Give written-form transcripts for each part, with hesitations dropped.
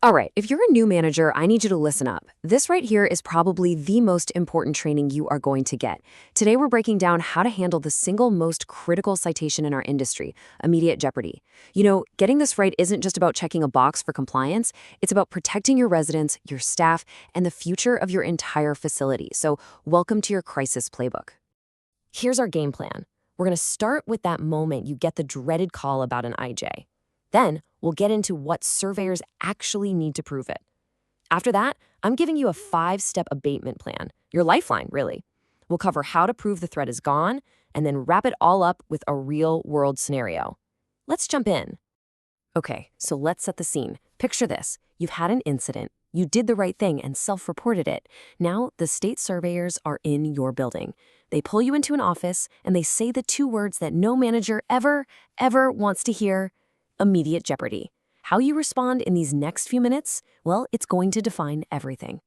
All right, if you're a new manager, I need you to listen up. This right here is probably the most important training you are going to get. Today, we're breaking down how to handle the single most critical citation in our industry, immediate jeopardy. Getting this right isn't just about checking a box for compliance, it's about protecting your residents, your staff, and the future of your entire facility. So, welcome to your crisis playbook. Here's our game plan. We're going to start with that moment you get the dreaded call about an IJ. Then, we'll get into what surveyors actually need to prove it. After that, I'm giving you a 5-step abatement plan, your lifeline, really. We'll cover how to prove the threat is gone, and then wrap it all up with a real-world scenario. Let's jump in. Okay, so let's set the scene. Picture this. You've had an incident. You did the right thing and self-reported it. Now, the state surveyors are in your building. They pull you into an office, and they say the 2 words that no manager ever wants to hear: immediate jeopardy. How you respond in these next few minutes, well, it's going to define everything.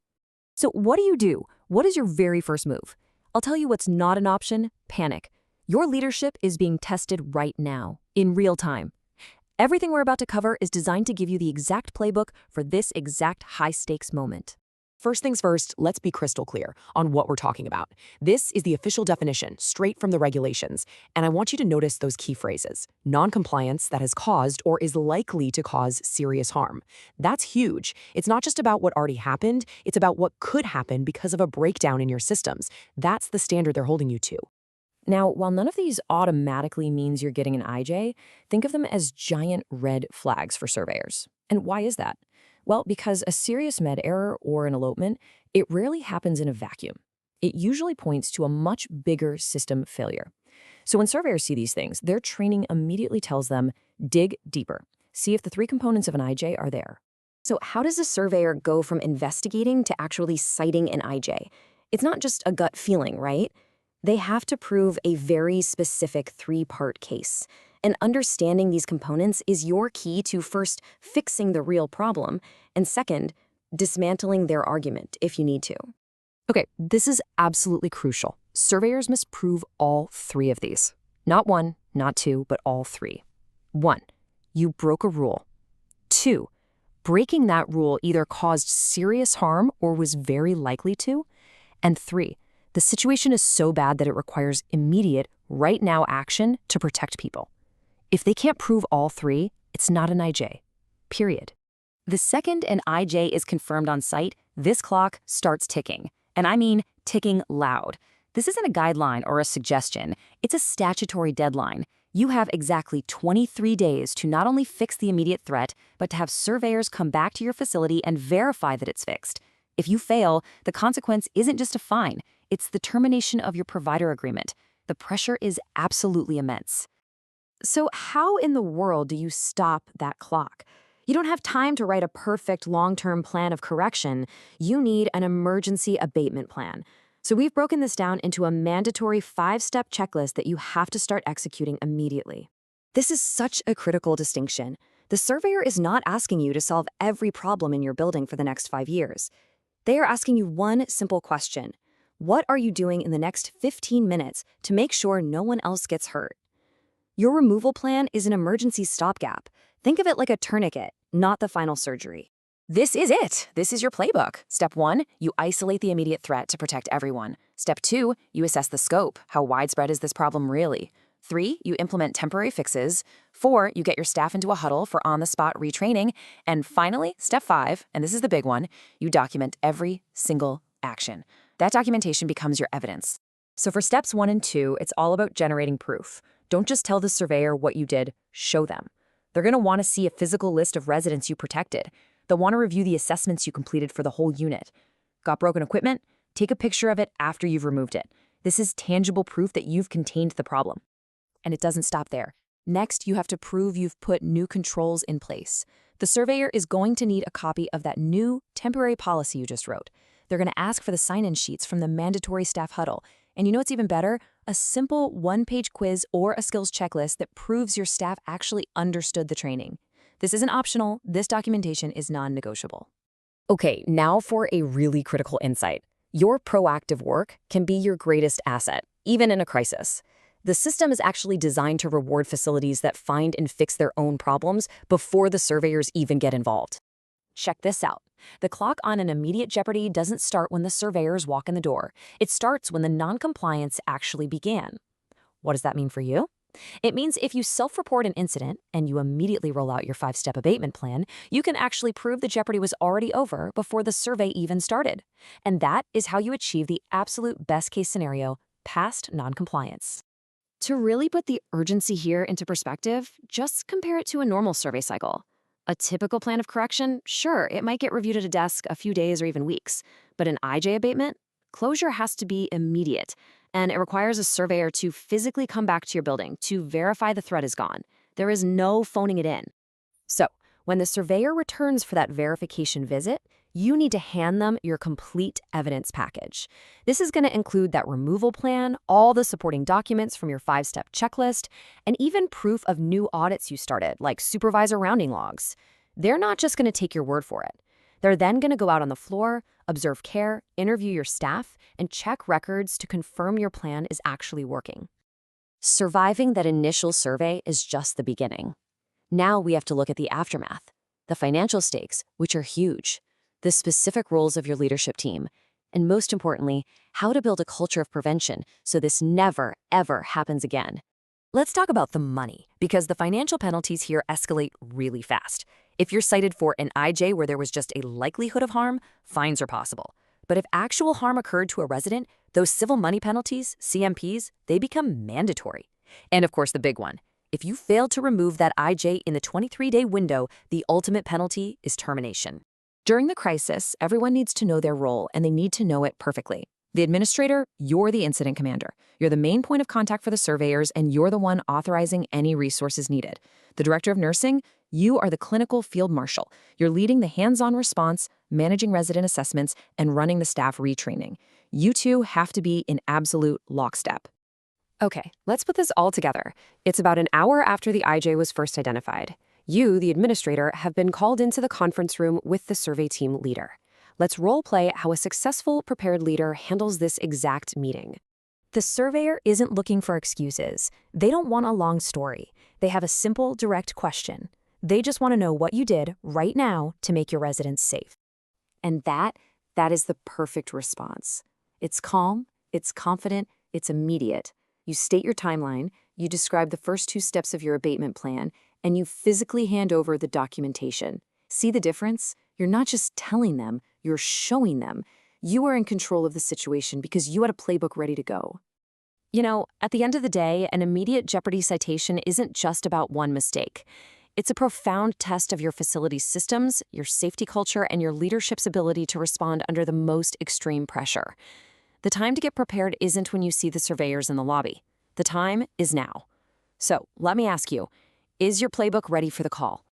So what do? What is your very first move? I'll tell you what's not an option: panic. Your leadership is being tested right now, in real time. Everything we're about to cover is designed to give you the exact playbook for this exact high-stakes moment. First things first, let's be crystal clear on what we're talking about. This is the official definition, straight from the regulations, and I want you to notice those key phrases. Non-compliance that has caused or is likely to cause serious harm. That's huge. It's not just about what already happened, it's about what could happen because of a breakdown in your systems. That's the standard they're holding you to. Now, while none of these automatically means you're getting an IJ, think of them as giant red flags for surveyors. And why is that? Well, because a serious med error or an elopement, it rarely happens in a vacuum. It usually points to a much bigger system failure. So when surveyors see these things, their training immediately tells them, dig deeper. See if the 3 components of an IJ are there. So how does a surveyor go from investigating to actually citing an IJ? It's not just a gut feeling, right? They have to prove a very specific 3-part case. And understanding these components is your key to first fixing the real problem, and second, dismantling their argument if you need to. Okay, this is absolutely crucial. Surveyors must prove all 3 of these. Not 1, not 2, but all 3. 1, you broke a rule. 2, breaking that rule either caused serious harm or was very likely to. And 3, the situation is so bad that it requires immediate, right-now action to protect people. If they can't prove all 3, it's not an IJ. Period. The second an IJ is confirmed on site, this clock starts ticking. And I mean ticking loud. This isn't a guideline or a suggestion. It's a statutory deadline. You have exactly 23 days to not only fix the immediate threat, but to have surveyors come back to your facility and verify that it's fixed. If you fail, the consequence isn't just a fine. It's the termination of your provider agreement. The pressure is absolutely immense. So how in the world do you stop that clock? You don't have time to write a perfect long-term plan of correction. You need an emergency abatement plan. So we've broken this down into a mandatory 5-step checklist that you have to start executing immediately. This is such a critical distinction. The surveyor is not asking you to solve every problem in your building for the next 5 years. They are asking you one simple question: what are you doing in the next 15 minutes to make sure no one else gets hurt? Your removal plan is an emergency stopgap. Think of it like a tourniquet, not the final surgery. This is it. This is your playbook. Step 1, you isolate the immediate threat to protect everyone. Step 2, you assess the scope. How widespread is this problem really? 3, you implement temporary fixes. 4, you get your staff into a huddle for on-the-spot retraining. And finally, step 5, and this is the big one, you document every single action. That documentation becomes your evidence. So for steps 1 and 2, it's all about generating proof. Don't just tell the surveyor what you did, show them. They're going to want to see a physical list of residents you protected. They'll want to review the assessments you completed for the whole unit. Got broken equipment? Take a picture of it after you've removed it. This is tangible proof that you've contained the problem. And it doesn't stop there. Next, you have to prove you've put new controls in place. The surveyor is going to need a copy of that new temporary policy you just wrote. They're going to ask for the sign-in sheets from the mandatory staff huddle. And you know what's even better? A simple 1-page quiz or a skills checklist that proves your staff actually understood the training. This isn't optional. This documentation is non-negotiable. Okay, now for a really critical insight. Your proactive work can be your greatest asset, even in a crisis. The system is actually designed to reward facilities that find and fix their own problems before the surveyors even get involved. Check this out. The clock on an immediate jeopardy doesn't start when the surveyors walk in the door. It starts when the noncompliance actually began. What does that mean for you? It means if you self-report an incident and you immediately roll out your 5-step abatement plan, you can actually prove the jeopardy was already over before the survey even started. And that is how you achieve the absolute best-case scenario, past noncompliance. To really put the urgency here into perspective, just compare it to a normal survey cycle. A typical plan of correction, sure, it might get reviewed at a desk a few days or even weeks. But an IJ abatement, closure has to be immediate, and it requires a surveyor to physically come back to your building to verify the threat is gone. There is no phoning it in. So, when the surveyor returns for that verification visit, you need to hand them your complete evidence package. This is going to include that removal plan, all the supporting documents from your 5-step checklist, and even proof of new audits you started, like supervisor rounding logs. They're not just going to take your word for it. They're then going to go out on the floor, observe care, interview your staff, and check records to confirm your plan is actually working. Surviving that initial survey is just the beginning. Now we have to look at the aftermath, the financial stakes, which are huge, the specific roles of your leadership team, and most importantly, how to build a culture of prevention so this never, ever happens again. Let's talk about the money, because the financial penalties here escalate really fast. If you're cited for an IJ where there was just a likelihood of harm, fines are possible. But if actual harm occurred to a resident, those civil money penalties, CMPs, they become mandatory. And of course, the big one. If you fail to remove that IJ in the 23-day window, the ultimate penalty is termination. During the crisis, everyone needs to know their role, and they need to know it perfectly. The administrator, you're the incident commander. You're the main point of contact for the surveyors, and you're the one authorizing any resources needed. The director of nursing, you are the clinical field marshal. You're leading the hands-on response, managing resident assessments, and running the staff retraining. You two have to be in absolute lockstep. Okay, let's put this all together. It's about an hour after the IJ was first identified. You, the administrator, have been called into the conference room with the survey team leader. Let's role-play how a successful, prepared leader handles this exact meeting. The surveyor isn't looking for excuses. They don't want a long story. They have a simple, direct question. They just want to know what you did right now to make your residents safe. And that is the perfect response. It's calm, it's confident, it's immediate. You state your timeline, you describe the first 2 steps of your abatement plan, and you physically hand over the documentation. See the difference? You're not just telling them, you're showing them. You are in control of the situation because you had a playbook ready to go. You know, at the end of the day, an immediate jeopardy citation isn't just about one mistake. It's a profound test of your facility's systems, your safety culture, and your leadership's ability to respond under the most extreme pressure. The time to get prepared isn't when you see the surveyors in the lobby. The time is now. So, let me ask you, is your playbook ready for the call?